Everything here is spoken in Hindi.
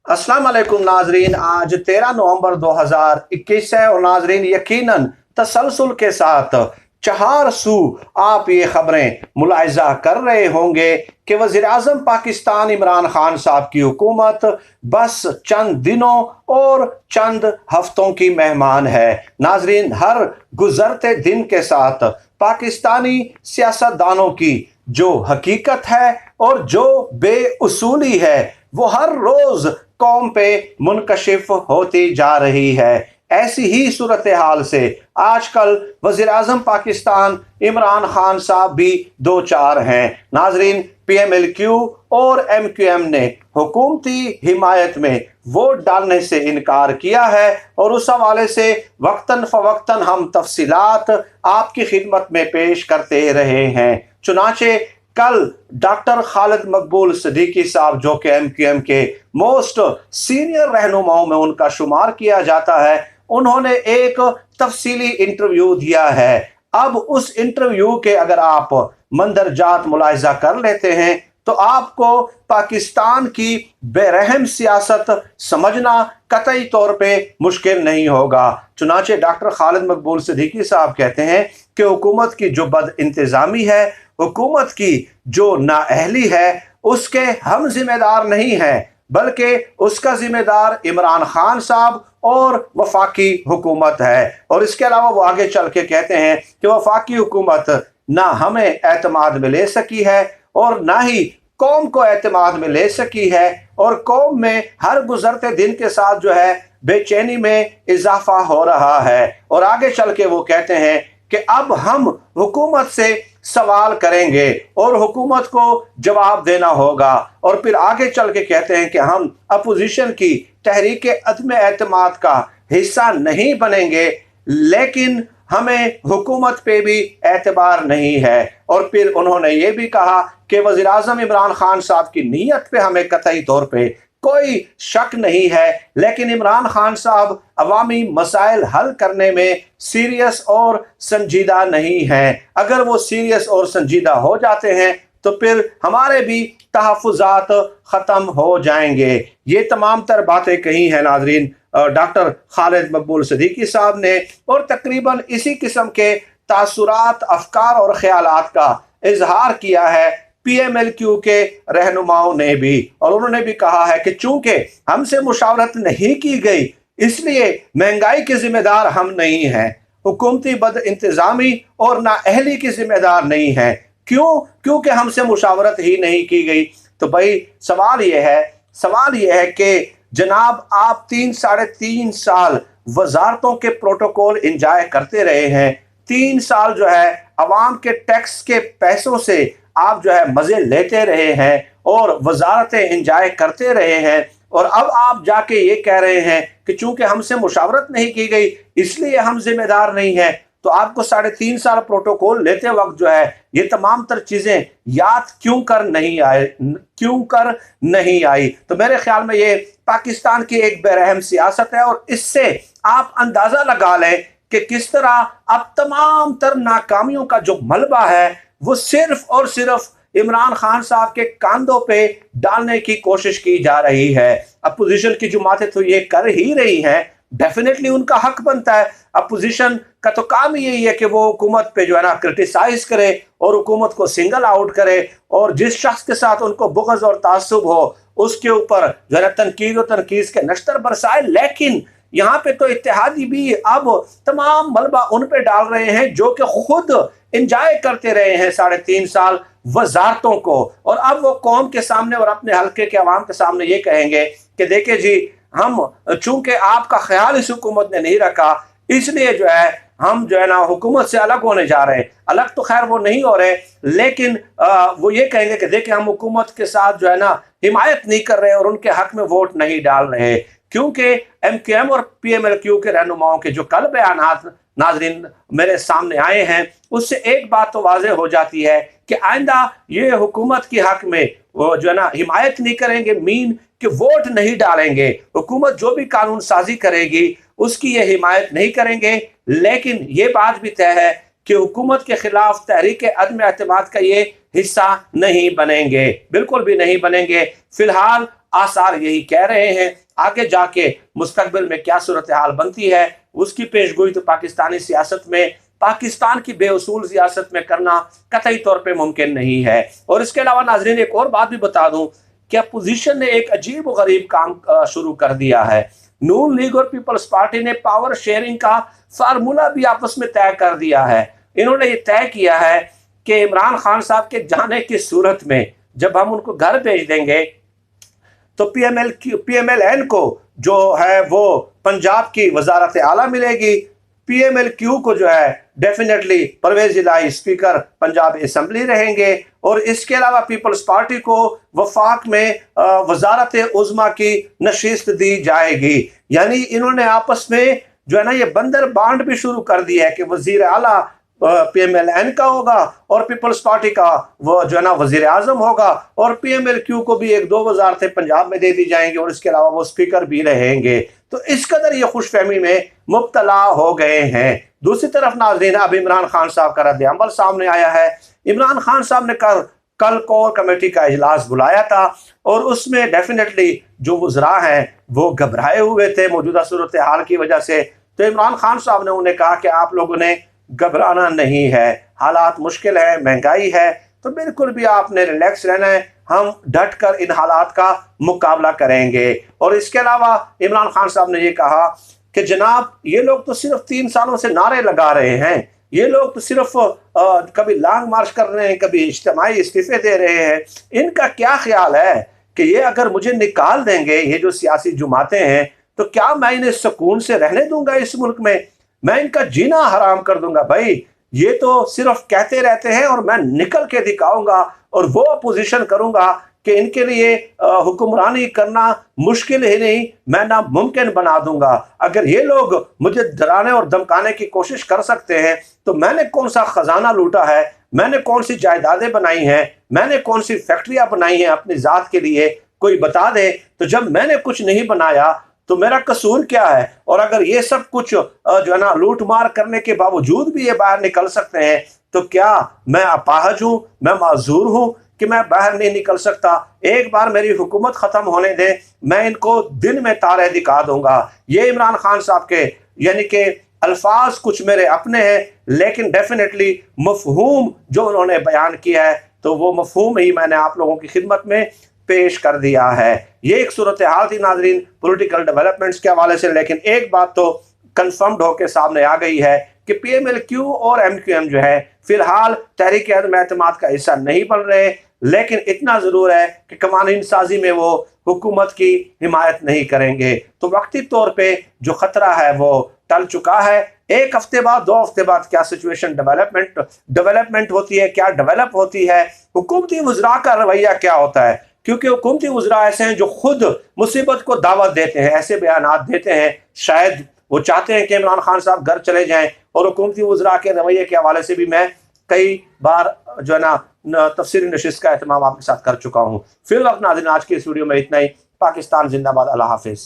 अस्सलाम वालेकुम नाजरीन। आज 13 नवंबर 2021 है और नाजरीन यकीनन तसलसल के साथ चार सू आप ये खबरें मुलाहिजा कर रहे होंगे कि वज़ीर आज़म पाकिस्तान इमरान खान साहब की हुकूमत बस चंद दिनों और चंद हफ्तों की मेहमान है। नाजरीन, हर गुजरते दिन के साथ पाकिस्तानी सियासतदानों की जो हकीकत है और जो बेउसूली है वो हर रोज कौम पे मुनकशिफ होती जा रही है। ऐसी ही सूरत हाल से आजकल वज़ीर आज़म पाकिस्तान इमरान खान साहब भी दो चार हैं। नाजरीन, PMLQ और MQM ने हुकूमती हिमायत में वोट डालने से इनकार किया है और उस हवाले से वक्तन फ़वक्तन हम तफसीलात आपकी खिदमत में पेश करते रहे हैं। चुनाचे कल डॉक्टर खालिद मकबूल सिद्दीकी साहब, जो कि MQM के मोस्ट सीनियर रहनुमाओं में उनका शुमार किया जाता है, उन्होंने एक तफसीली इंटरव्यू दिया है। अब उस इंटरव्यू के अगर आप मंदरजात मुलाहिजा कर लेते हैं तो आपको पाकिस्तान की बेरहम सियासत समझना कतई तौर पे मुश्किल नहीं होगा। चुनाचे डॉक्टर खालिद मकबूल सिद्दीकी साहब कहते हैं कि हुकूमत की जो बद इंतज़ामी है, हुकूमत की जो नाअहली है, उसके हम जिम्मेदार नहीं हैं, बल्कि उसका जिम्मेदार इमरान खान साहब और वफाकी हुकूमत है। और इसके अलावा वो आगे चल के कहते हैं कि वफाकी हुकूमत ना हमें एतमाद में ले सकी है और ना ही कौम को एतमाद में ले सकी है, और कौम में हर गुजरते दिन के साथ जो है बेचैनी में इजाफा हो रहा है। और आगे चल के वो कहते हैं कि अब हम हुकूमत से सवाल करेंगे और हुकूमत को जवाब देना होगा। और फिर आगे चल के कहते हैं कि हम अपोजिशन की तहरीक अदम एतमाद का हिस्सा नहीं बनेंगे, लेकिन हमें हुकूमत पे भी एतबार नहीं है। और फिर उन्होंने ये भी कहा कि वज़ीर आज़म इमरान खान साहब की नीयत पे हमें कतई तौर पे कोई शक नहीं है, लेकिन इमरान खान साहब अवामी मसाइल हल करने में सीरियस और संजीदा नहीं हैं। अगर वो सीरियस और संजीदा हो जाते हैं तो फिर हमारे भी तहफ़्फ़ुज़ात ख़त्म हो जाएंगे। ये तमाम तर बातें कही हैं नाजरीन डॉक्टर खालिद मकबूल सिद्दीकी साहब ने, और तकरीबन इसी किस्म के तासुरात, अफकार और ख्यालात का इजहार किया है PMLQ के रहनुमाओं ने भी। और उन्होंने भी कहा है कि चूंकि हमसे मुशावरत नहीं की गई, इसलिए महंगाई के जिम्मेदार हम नहीं हैं, हुकूमती बद इंतजामी और नाअहली की जिम्मेदार नहीं है। क्यों? क्योंकि हमसे मुशावरत ही नहीं की गई। तो भाई सवाल यह है कि जनाब, आप 3 साढ़े 3 साल वजारतों के प्रोटोकॉल इंजॉय करते रहे हैं। 3 साल जो है अवाम के टैक्स के पैसों से आप जो है मजे लेते रहे हैं और वजारतें इंजॉय करते रहे हैं, और अब आप जाके ये कह रहे हैं कि चूंकि हमसे मुशावरत नहीं की गई इसलिए हम जिम्मेदार नहीं हैं। तो आपको 3.5 साल प्रोटोकॉल लेते वक्त जो है ये तमाम तर चीजें याद क्यों कर नहीं आई? तो मेरे ख्याल में ये पाकिस्तान की एक बेरहम सियासत है, और इससे आप अंदाजा लगा लें कि किस तरह अब तमाम तर नाकामियों का जो मलबा है वो सिर्फ और सिर्फ इमरान खान साहब के कांधों पे डालने की कोशिश की जा रही है। अपोजिशन की जमातें तो ये कर ही रही हैं, डेफिनेटली उनका हक बनता है। अपोजिशन का तो काम ही यही है कि वो हुकूमत पे जो है ना क्रिटिसाइज करे और हुकूमत को सिंगल आउट करे, और जिस शख्स के साथ उनको बुग़्ज़ और तासुब हो उसके ऊपर जो है ना तनकीद और तनकीस के नश्तर बरसाए। लेकिन यहाँ पे तो इत्तेहादी भी अब तमाम मलबा उन पे डाल रहे हैं जो कि खुद इंजॉय करते रहे हैं 3.5 साल वजारतों को, और अब वो कौम के सामने और अपने हल्के के अवाम के सामने ये कहेंगे कि देखिए जी, हम चूंकि आपका ख्याल इस हुकूमत ने नहीं रखा इसलिए जो है हम जो है ना हुकूमत से अलग होने जा रहे हैं। अलग तो खैर वो नहीं हो रहे, लेकिन वो ये कहेंगे कि देखिए हम हुकूमत के साथ जो है ना हिमायत नहीं कर रहे और उनके हक में वोट नहीं डाल रहे। क्योंकि MQM और PMLQ के रहनुमाओं के जो कल बयानात नाजरीन मेरे सामने आए हैं, उससे एक बात तो वाज़ेह हो जाती है कि आइंदा ये हुकूमत के हक में वो जो है ना हिमायत नहीं करेंगे, मीन कि वोट नहीं डालेंगे। हुकूमत जो भी कानून साजी करेगी उसकी ये हिमायत नहीं करेंगे, लेकिन ये बात भी तय है कि हुकूमत के खिलाफ तहरीक अदम एतमाद का ये हिस्सा नहीं बनेंगे, बिल्कुल भी नहीं बनेंगे। फिलहाल आसार यही कह रहे हैं। आगे जाके मुस्तकबिल में क्या सूरत हाल बनती है उसकी पेशगोई तो पाकिस्तानी सियासत में, पाकिस्तान की बेउसूल सियासत में करना कतई तौर पे मुमकिन नहीं है। और इसके अलावा नाजरीन एक और बात भी बता दूं कि अपोजिशन ने एक अजीब व गरीब काम शुरू कर दिया है। नून लीग और पीपल्स पार्टी ने पावर शेयरिंग का फार्मूला भी आपस में तय कर दिया है। इन्होंने ये तय किया है कि इमरान खान साहब के जाने की सूरत में जब हम उनको घर भेज देंगे तो पीएमएलएन को जो है वो पंजाब की वजारत आला मिलेगी, पीएमएलक्यू को जो है डेफिनेटली परवेज इलाही स्पीकर पंजाब असेंबली रहेंगे, और इसके अलावा पीपल्स पार्टी को वफाक में वजारत उज़्मा की नशिस्त दी जाएगी। यानी इन्होंने आपस में जो है ना ये बंदर बांड भी शुरू कर दी है कि वजीर आला पीएमएलएन का होगा और पीपल्स पार्टी का वो जो है ना वजीर आजम होगा, और पीएमएलक्यू को भी एक दो वजारतें पंजाब में दे दी जाएंगी और इसके अलावा वो स्पीकर भी रहेंगे। तो इस कदर ये खुशफहमी में मुब्तला हो गए हैं। दूसरी तरफ नाज़रीन अब इमरान खान साहब का रद्द अमल सामने आया है। इमरान खान साहब ने कल कोर कमेटी का इजलास बुलाया था और उसमें डेफिनेटली जो वज़रा हैं वो घबराए हुए थे मौजूदा सूरत हाल की वजह से। तो इमरान खान साहब ने उन्हें कहा कि आप लोगों ने घबराना नहीं है, हालात मुश्किल है, महंगाई है, तो बिल्कुल भी आपने रिलैक्स रहना है, हम डट कर इन हालात का मुकाबला करेंगे। और इसके अलावा इमरान खान साहब ने ये कहा कि जनाब ये लोग तो सिर्फ 3 सालों से नारे लगा रहे हैं, ये लोग तो सिर्फ कभी लॉन्ग मार्च कर रहे हैं, कभी इज्तिमाई इस्तीफे दे रहे हैं, इनका क्या ख्याल है कि ये अगर मुझे निकाल देंगे ये जो सियासी जुमातें हैं तो क्या मैं इन्हें सुकून से रहने दूंगा इस मुल्क में, मैं इनका जीना हराम कर दूंगा। भाई ये तो सिर्फ कहते रहते हैं और मैं निकल के दिखाऊंगा और वो अपोजिशन करूंगा कि इनके लिए हुक्मरानी करना मुश्किल ही नहीं, मैं नामुमकिन बना दूंगा। अगर ये लोग मुझे डराने और धमकाने की कोशिश कर सकते हैं तो मैंने कौन सा खजाना लूटा है, मैंने कौन सी जायदादें बनाई हैं, मैंने कौन सी फैक्ट्रियां बनाई हैं अपनी जात के लिए, कोई बता दे। तो जब मैंने कुछ नहीं बनाया तो मेरा कसूर क्या है। और अगर ये सब कुछ जो है ना लूट मार करने के बावजूद भी ये बाहर निकल सकते हैं तो क्या मैं अपाहज हूं, मैं माजूर हूं कि मैं बाहर नहीं निकल सकता। एक बार मेरी हुकूमत खत्म होने दे, मैं इनको दिन में तारे दिखा दूंगा। ये इमरान खान साहब के यानी कि अल्फाज कुछ मेरे अपने हैं लेकिन डेफिनेटली मफहूम जो उन्होंने बयान किया है तो वो मफहूम ही मैंने आप लोगों की खिदमत में पेश कर दिया है। ये एक सूरत हाल थी नाजरीन पॉलिटिकल डेवलपमेंट्स के हवाले से, लेकिन एक बात तो कंफर्म्ड होकर सामने आ गई है कि पीएमएलक्यू और एमक्यूएम जो है फिलहाल तहरीक अदम एतमाद का हिस्सा नहीं बन रहे, लेकिन इतना जरूर है कि कवानीन साजी में वो हुकूमत की हिमायत नहीं करेंगे। तो वक्ती तौर पे जो खतरा है वो टल चुका है। एक हफ्ते बाद 2 हफ्ते बाद क्या सिचुएशन डेवलपमेंट होती है, क्या डेवलप होती है, हुकूमती वज़रा का रवैया क्या होता है, क्योंकि हुकूमती वज़रा ऐसे हैं जो खुद मुसीबत को दावत देते हैं, ऐसे बयानात देते हैं, शायद वो चाहते हैं कि इमरान खान साहब घर चले जाएं। और हुकूमती वज़रा के रवैये के हवाले से भी मैं कई बार जो है ना तफसीरी नशिस्त का एहतमाम आपके साथ कर चुका हूँ। फिर वक्त नाज़रीन आज की इस वीडियो में इतना ही। पाकिस्तान जिंदाबाद, अल्लाह हाफिज़।